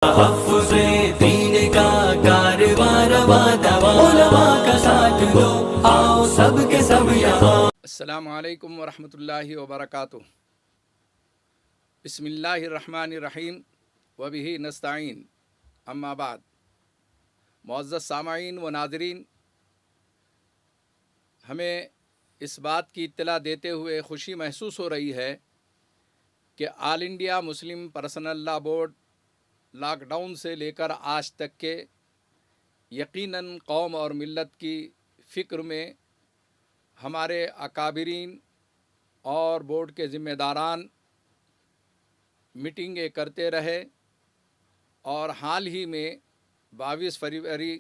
تحفظ دین کا کارواں رواں دواں، علماء کا ساتھ دو، آؤ سب کے سب یہاں۔ السلام علیکم ورحمۃ اللہ وبرکاتہ۔ بسم اللہ الرحمن الرحیم وبہ نستعین، اما بعد۔ معزز سامعین و ناظرین، ہمیں اس بات کی اطلاع دیتے ہوئے خوشی محسوس ہو رہی ہے کہ آل انڈیا مسلم پرسنل لا بورڈ لاک ڈاؤن سے لے کر آج تک کے یقیناً قوم اور ملت کی فکر میں ہمارے اکابرین اور بورڈ کے ذمہ داران میٹنگیں کرتے رہے، اور حال ہی میں 22 فروری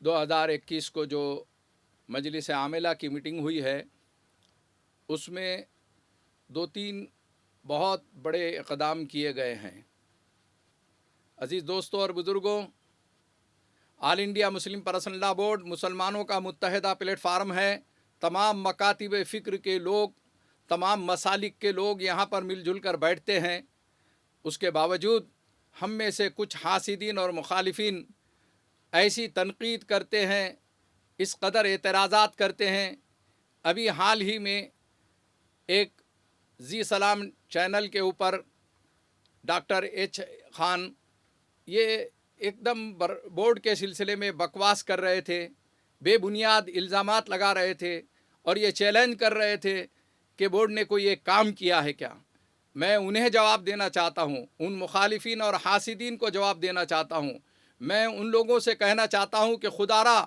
2021 کو جو مجلس عاملہ کی میٹنگ ہوئی ہے، اس میں 2-3 بہت بڑے اقدام کیے گئے ہیں۔ عزیز دوستوں اور بزرگوں، آل انڈیا مسلم پرسنل لا بورڈ مسلمانوں کا متحدہ پلیٹ فارم ہے۔ تمام مکاتب فکر کے لوگ، تمام مسالک کے لوگ یہاں پر مل جل کر بیٹھتے ہیں۔ اس کے باوجود ہم میں سے کچھ حاسدین اور مخالفین ایسی تنقید کرتے ہیں، اس قدر اعتراضات کرتے ہیں۔ ابھی حال ہی میں ایک زی سلام چینل کے اوپر ڈاکٹر ایچ خان یہ ایک دم بورڈ کے سلسلے میں بکواس کر رہے تھے، بے بنیاد الزامات لگا رہے تھے، اور یہ چیلنج کر رہے تھے کہ بورڈ نے کوئی ایک کام کیا ہے کیا۔ میں انہیں جواب دینا چاہتا ہوں، ان مخالفین اور حاسدین کو جواب دینا چاہتا ہوں۔ میں ان لوگوں سے کہنا چاہتا ہوں کہ خدارا،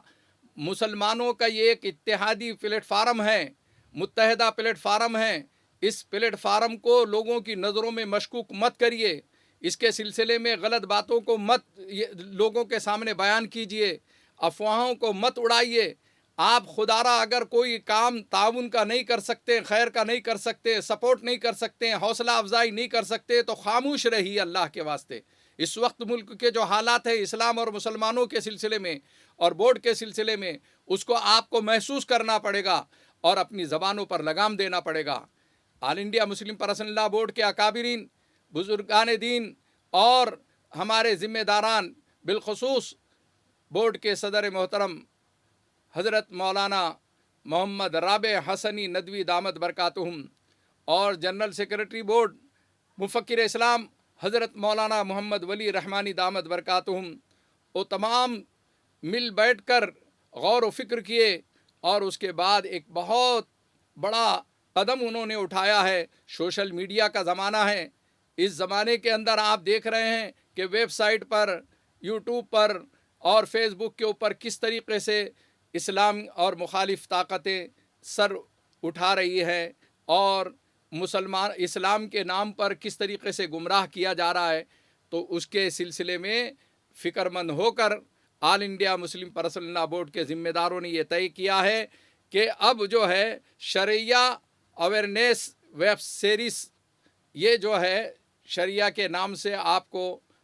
مسلمانوں کا یہ ایک اتحادی پلیٹ فارم ہے، متحدہ پلیٹ فارم ہے۔ اس پلیٹ فارم کو لوگوں کی نظروں میں مشکوک مت کریے، اس کے سلسلے میں غلط باتوں کو مت لوگوں کے سامنے بیان کیجیے، افواہوں کو مت اڑائیے۔ آپ خدارا اگر کوئی کام تعاون کا نہیں کر سکتے، خیر کا نہیں کر سکتے، سپورٹ نہیں کر سکتے، حوصلہ افزائی نہیں کر سکتے، تو خاموش رہیے اللہ کے واسطے۔ اس وقت ملک کے جو حالات ہیں اسلام اور مسلمانوں کے سلسلے میں اور بورڈ کے سلسلے میں، اس کو آپ کو محسوس کرنا پڑے گا اور اپنی زبانوں پر لگام دینا پڑے گا۔ آل انڈیا مسلم پرسنل لا بورڈ کے اکابرین، بزرگان دین اور ہمارے ذمہ داران، بالخصوص بورڈ کے صدر محترم حضرت مولانا محمد رابع حسنی ندوی دامت برکاتہم، اور جنرل سیکرٹری بورڈ مفکر اسلام حضرت مولانا محمد ولی رحمانی دامت برکاتہم، وہ تمام مل بیٹھ کر غور و فکر کیے، اور اس کے بعد ایک بہت بڑا قدم انہوں نے اٹھایا ہے۔ سوشل میڈیا کا زمانہ ہے، اس زمانے کے اندر آپ دیکھ رہے ہیں کہ ویب سائٹ پر، یوٹیوب پر اور فیس بک کے اوپر کس طریقے سے اسلام اور مخالف طاقتیں سر اٹھا رہی ہے، اور اسلام کے نام پر کس طریقے سے گمراہ کیا جا رہا ہے۔ تو اس کے سلسلے میں فکر مند ہو کر آل انڈیا مسلم پرسنل لا بورڈ کے ذمہ داروں نے یہ طے کیا ہے کہ اب جو ہے شرعیہ اویرنیس ویب سیریز، یہ جو ہے شریعہ کے نام سے آپ کو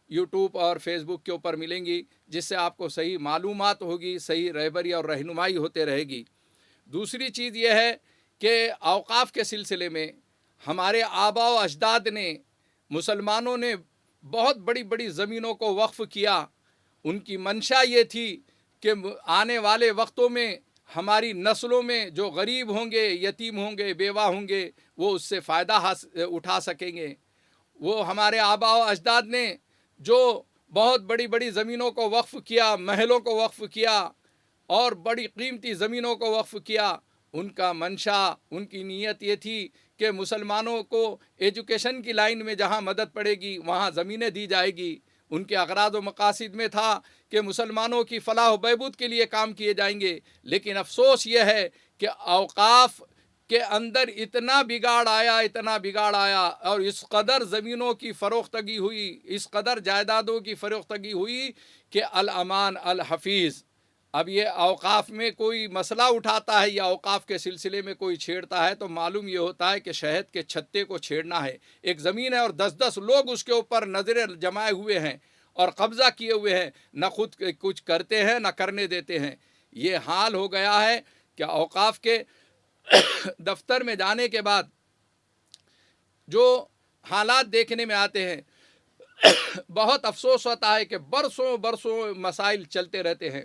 یوٹیوب اور فیس بک کے اوپر ملیں گی، جس سے آپ کو صحیح معلومات ہوگی، صحیح رہبری اور رہنمائی ہوتے رہے گی۔ دوسری چیز یہ ہے کہ اوقاف کے سلسلے میں ہمارے آباء و اجداد نے، مسلمانوں نے بہت بڑی بڑی زمینوں کو وقف کیا۔ ان کی منشا یہ تھی کہ آنے والے وقتوں میں ہماری نسلوں میں جو غریب ہوں گے، یتیم ہوں گے، بیوہ ہوں گے، وہ اس سے فائدہ اٹھا سکیں گے۔ وہ ہمارے آباء و اجداد نے جو بہت بڑی بڑی زمینوں کو وقف کیا، محلوں کو وقف کیا اور بڑی قیمتی زمینوں کو وقف کیا، ان کا منشا، ان کی نیت یہ تھی کہ مسلمانوں کو ایجوکیشن کی لائن میں جہاں مدد پڑے گی وہاں زمینیں دی جائے گی۔ ان کے اغراض و مقاصد میں تھا کہ مسلمانوں کی فلاح و بہبود کے لیے کام کیے جائیں گے۔ لیکن افسوس یہ ہے کہ اوقاف کے اندر اتنا بگاڑ آیا اور اس قدر زمینوں کی فروختگی ہوئی، اس قدر جائیدادوں کی فروختگی ہوئی کہ الامان الحفیظ۔ اب یہ اوقاف میں کوئی مسئلہ اٹھاتا ہے یا اوقاف کے سلسلے میں کوئی چھیڑتا ہے تو معلوم یہ ہوتا ہے کہ شہد کے چھتے کو چھیڑنا ہے۔ ایک زمین ہے اور 10 لوگ اس کے اوپر نظریں جمائے ہوئے ہیں اور قبضہ کیے ہوئے ہیں، نہ خود کچھ کرتے ہیں نہ کرنے دیتے ہیں۔ یہ حال ہو گیا ہے کہ اوقاف کے دفتر میں جانے کے بعد جو حالات دیکھنے میں آتے ہیں بہت افسوس ہوتا ہے کہ برسوں برسوں مسائل چلتے رہتے ہیں.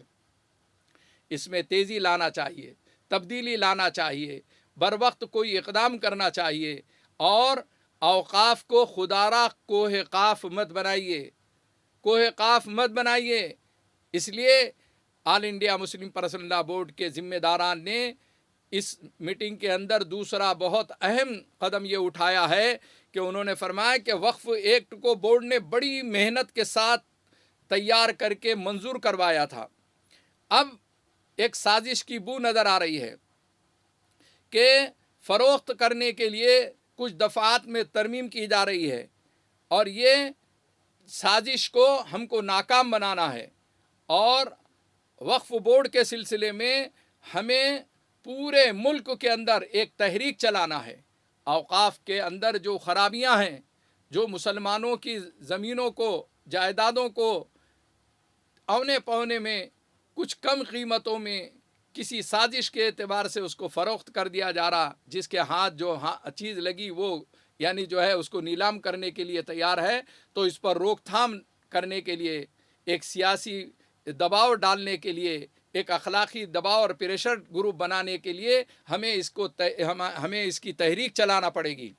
اس میں تیزی لانا چاہیے، تبدیلی لانا چاہیے، بر وقت کوئی اقدام کرنا چاہیے، اور اوقاف کو خدارہ کوہ قاف مت بنائیے، کوہ قاف مت بنائیے. اس لیے آل انڈیا مسلم پرسنل لا بورڈ کے ذمہ داران نے اس میٹنگ کے اندر دوسرا بہت اہم قدم یہ اٹھایا ہے کہ انہوں نے فرمایا کہ وقف ایکٹ کو بورڈ نے بڑی محنت کے ساتھ تیار کر کے منظور کروایا تھا. اب ایک سازش کی بو نظر آ رہی ہے کہ فروخت کرنے کے لیے کچھ دفعات میں ترمیم کی جا رہی ہے، اور یہ سازش کو ہم کو ناکام بنانا ہے. اور وقف بورڈ کے سلسلے میں ہمیں پورے ملک کے اندر ایک تحریک چلانا ہے. اوقاف کے اندر جو خرابیاں ہیں، جو مسلمانوں کی زمینوں کو، جائیدادوں کو اونے پونے میں کچھ کم قیمتوں میں کسی سازش کے اعتبار سے اس کو فروخت کر دیا جا رہا، جس کے ہاتھ جو چیز لگی وہ یعنی جو ہے اس کو نیلام کرنے کے لیے تیار ہے. تو اس پر روک تھام کرنے کے لیے، ایک سیاسی دباؤ ڈالنے کے لیے، ایک اخلاقی دباؤ اور پریشر گروپ بنانے کے لیے ہمیں اس کی تحریک چلانا پڑے گی.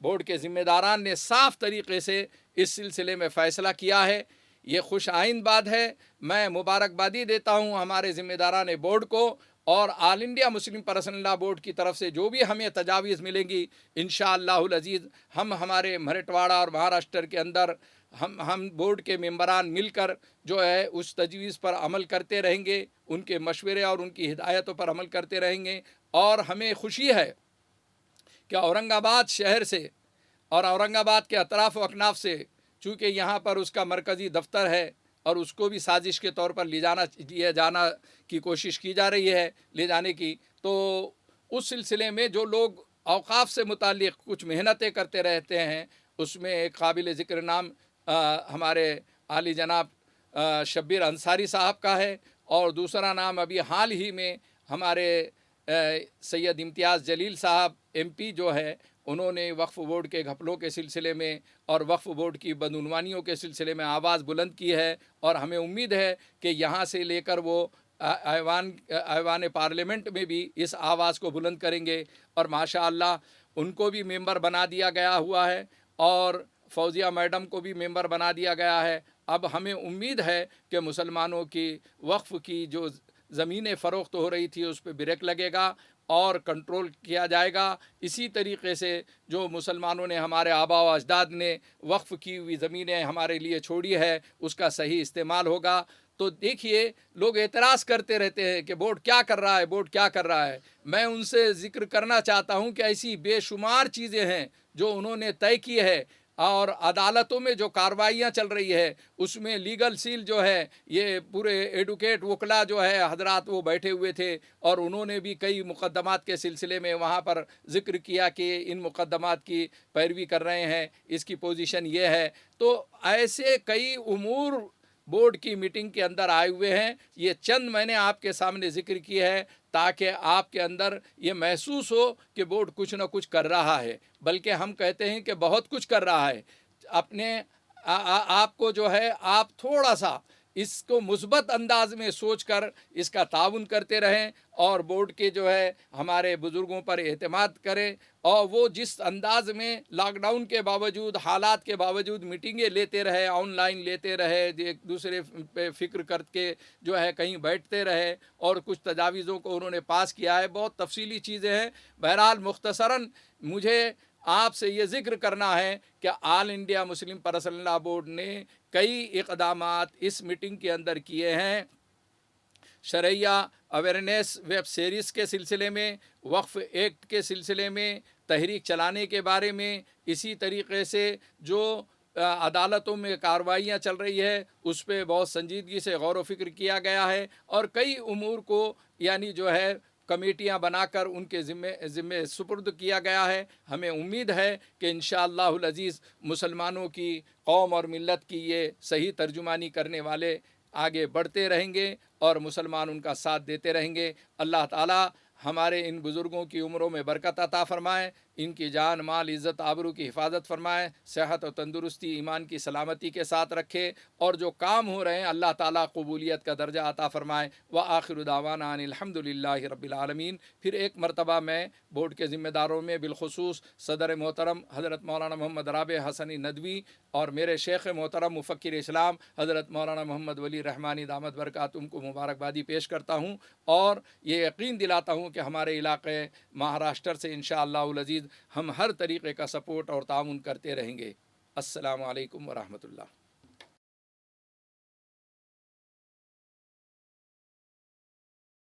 بورڈ کے ذمہ داران نے صاف طریقے سے اس سلسلے میں فیصلہ کیا ہے. یہ خوش آئند بات ہے. میں مبارکبادی دیتا ہوں ہمارے ذمہ داران بورڈ کو، اور آل انڈیا مسلم پرسنل لا بورڈ کی طرف سے جو بھی ہمیں تجاویز ملیں گی انشاءاللہ العزیز ہم ہمارے مرٹواڑہ اور مہاراشٹر کے اندر ہم بورڈ کے ممبران مل کر جو ہے اس تجویز پر عمل کرتے رہیں گے، ان کے مشورے اور ان کی ہدایتوں پر عمل کرتے رہیں گے. اور ہمیں خوشی ہے کہ اورنگ آباد شہر سے اور اورنگ آباد کے اطراف و اکناف سے، چونکہ یہاں پر اس کا مرکزی دفتر ہے اور اس کو بھی سازش کے طور پر لے جانا کی کوشش کی جا رہی ہے، لے جانے کی. تو اس سلسلے میں جو لوگ اوقاف سے متعلق کچھ محنتیں کرتے رہتے ہیں، اس میں ایک قابل ذکر نام ہمارے عالی جناب شبیر انصاری صاحب کا ہے، اور دوسرا نام ابھی حال ہی میں ہمارے سید امتیاز جلیل صاحب ایم پی جو ہے، انہوں نے وقف بورڈ کے گھپلوں کے سلسلے میں اور وقف بورڈ کی بدعنوانیوں کے سلسلے میں آواز بلند کی ہے. اور ہمیں امید ہے کہ یہاں سے لے کر وہ ایوان پارلیمنٹ میں بھی اس آواز کو بلند کریں گے. اور ماشاءاللہ ان کو بھی ممبر بنا دیا گیا ہوا ہے، اور فوزیہ میڈم کو بھی ممبر بنا دیا گیا ہے. اب ہمیں امید ہے کہ مسلمانوں کی وقف کی جو زمینیں فروخت ہو رہی تھی اس پہ بریک لگے گا اور کنٹرول کیا جائے گا. اسی طریقے سے جو مسلمانوں نے، ہمارے آبا و اجداد نے وقف کی ہوئی زمینیں ہمارے لیے چھوڑی ہے، اس کا صحیح استعمال ہوگا. تو دیکھیے لوگ اعتراض کرتے رہتے ہیں کہ بورڈ کیا کر رہا ہے، بورڈ کیا کر رہا ہے. میں ان سے ذکر کرنا چاہتا ہوں کہ ایسی بے شمار چیزیں ہیں جو انہوں نے طے کی ہے، اور عدالتوں میں جو کارروائیاں چل رہی ہے اس میں لیگل سیل جو ہے، یہ پورے ایڈوکیٹ وکلا جو ہے حضرات وہ بیٹھے ہوئے تھے، اور انہوں نے بھی کئی مقدمات کے سلسلے میں وہاں پر ذکر کیا کہ ان مقدمات کی پیروی کر رہے ہیں، اس کی پوزیشن یہ ہے. تو ایسے کئی امور بورڈ کی میٹنگ کے اندر آئے ہوئے ہیں. یہ چند میں نے آپ کے سامنے ذکر کی ہے تاکہ آپ کے اندر یہ محسوس ہو کہ بورڈ کچھ نہ کچھ کر رہا ہے، بلکہ ہم کہتے ہیں کہ بہت کچھ کر رہا ہے. اپنے آپ کو جو ہے آپ تھوڑا سا اس کو مثبت انداز میں سوچ کر اس کا تعاون کرتے رہیں، اور بورڈ کے جو ہے ہمارے بزرگوں پر اعتماد کریں. اور وہ جس انداز میں لاک ڈاؤن کے باوجود، حالات کے باوجود میٹنگیں لیتے رہے، آن لائن لیتے رہے، ایک دوسرے پہ فکر کر کے جو ہے کہیں بیٹھتے رہے، اور کچھ تجاویزوں کو انہوں نے پاس کیا ہے. بہت تفصیلی چیزیں ہیں. بہرحال مختصراً مجھے آپ سے یہ ذکر کرنا ہے کہ آل انڈیا مسلم پرسنل لا بورڈ نے کئی اقدامات اس میٹنگ کے اندر کیے ہیں. شرعیہ اویئرنیس ویب سیریز کے سلسلے میں، وقف ایکٹ کے سلسلے میں تحریک چلانے کے بارے میں، اسی طریقے سے جو عدالتوں میں کارروائیاں چل رہی ہے اس پہ بہت سنجیدگی سے غور و فکر کیا گیا ہے، اور کئی امور کو یعنی جو ہے کمیٹیاں بنا کر ان کے ذمے سپرد کیا گیا ہے. ہمیں امید ہے کہ انشاءاللہ العزیز مسلمانوں کی، قوم اور ملت کی یہ صحیح ترجمانی کرنے والے آگے بڑھتے رہیں گے اور مسلمان ان کا ساتھ دیتے رہیں گے. اللہ تعالی ہمارے ان بزرگوں کی عمروں میں برکت عطا فرمائے. ان کی جان مال عزت آبرو کی حفاظت فرمائے، صحت و تندرستی ایمان کی سلامتی کے ساتھ رکھے، اور جو کام ہو رہے ہیں اللہ تعالیٰ قبولیت کا درجہ عطا فرمائے۔ وآخر دعوانا ان الحمد للہ رب العالمین۔ پھر ایک مرتبہ میں بورڈ کے ذمہ داروں میں بالخصوص صدر محترم حضرت مولانا محمد رابع حسنی ندوی اور میرے شیخ محترم مفکر اسلام حضرت مولانا محمد ولی رحمانی دامت برکاتہم کو مبارکبادی پیش کرتا ہوں، اور یہ یقین دلاتا ہوں کہ ہمارے علاقے مہاراشٹر سے انشاءاللہ العزیز ہم ہر طریقے کا سپورٹ اور تعاون کرتے رہیں گے۔ السلام علیکم ورحمۃ اللہ۔